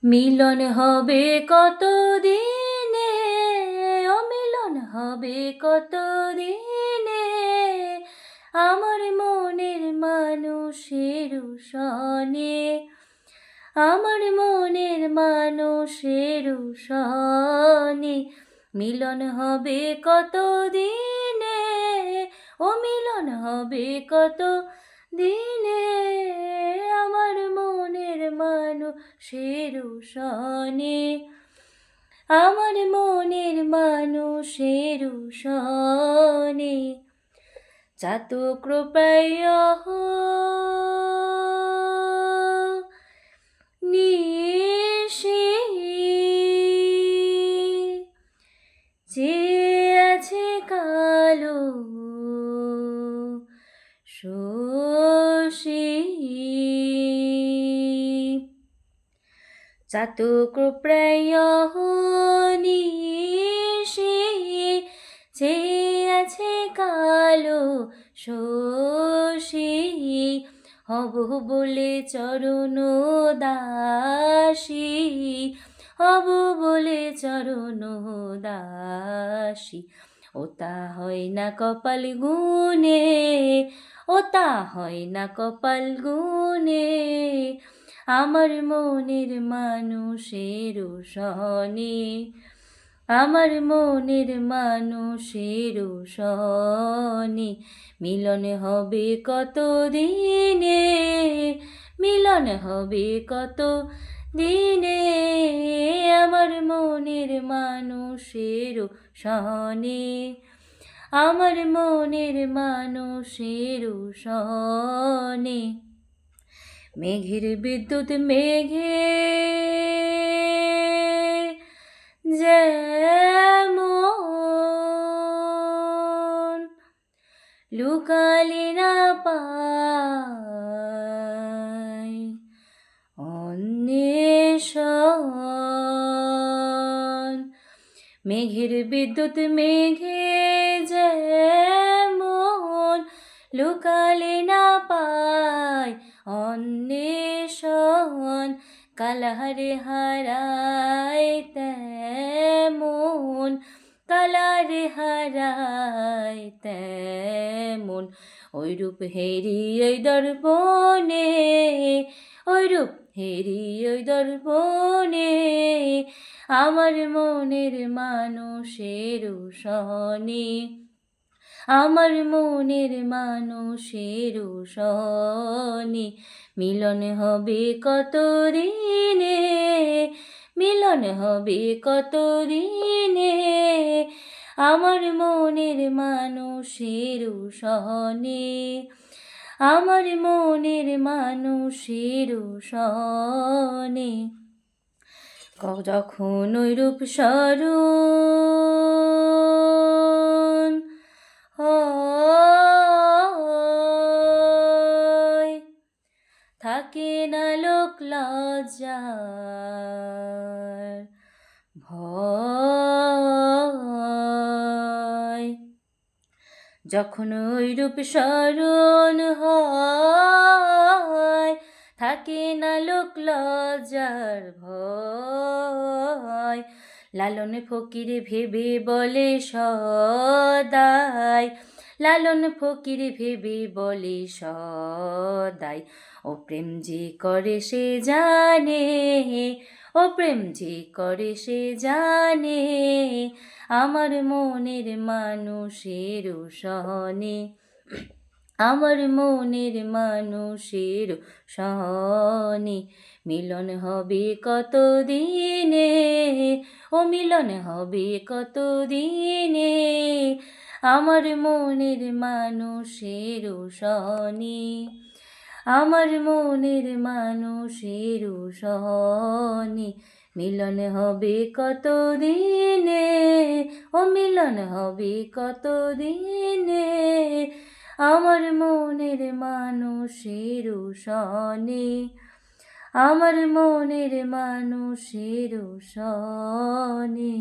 মিলন হবে কত দিনে, অমিলন হবে কত দিনে, আমার মনের মানুষের সনে, আমার মনের মানুষের সনে। মিলন হবে কত দিনে, অমিলন হবে কত দিনে, আমার মনের মানুষের সনে, আমার মনের মানুষের সনে। চাতক রূপায় নিশি যে আছে কালো শশী, চাতক প্রায় নিশি যে আছে কালো শশী, হব বলে চরণ দাসী, হব বলে চরণ দাসী। ওতা হয় না কপাল গুনে, ওতা হয় না কপাল গুনে, আমার মনের মানুষের সনে, আমার মনের মানুষের সনে। মিলন হবে কত দিনে, মিলন হবে কত দিনে, আমার মনের মানুষের সনে, আমার মনের মানুষের সনে। মেঘের বিদ্যুৎ মেঘে যেমন লুকালে না পায় অন্বেষণ, মেঘের বিদ্যুৎ মেঘে যেমন লুকালে না পায় অন্বেষণ, কালারে হারায় তেমন, কালারে হারায় তেমন, ওই রূপ হেরি ওই দর্পণে, ওই রূপ হেরি ওই দর্পণে, আমার মনের মানুষের সনে, আমার মনের মানুষের সনে। মিলন হবে কত দিনে, মিলন হবে কত দিনে, আমার মনের মানুষের সনে, আমার মনের মানুষের সনে। যখন ওই রূপ স্মরণ হয়, থাকে না লোক লজ্জার ভয়, যখন ওই রূপ স্মরণ হয়, থাকে না লোক লজ্জার ভয়, লালন ফকির ভেবে বলে সদাই, লালন ফকির ভেবে বলে সদাই, ও প্রেম যে করে সে জানে, ও প্রেম যে করে সে জানে, আমার মনের মানুষের সনে, আমার মনের মানুষের সনে। মিলন হবে কত দিনে, ও মিলন হবে কত দিনে, আমার মনের মানুষের সনে, আমার মনের মানুষের সনে। মিলন হবে কত দিনে, ও মিলন হবে কত দিনে, আমার মনের মানুষের সনে, আমার মনের মানুষের সনে।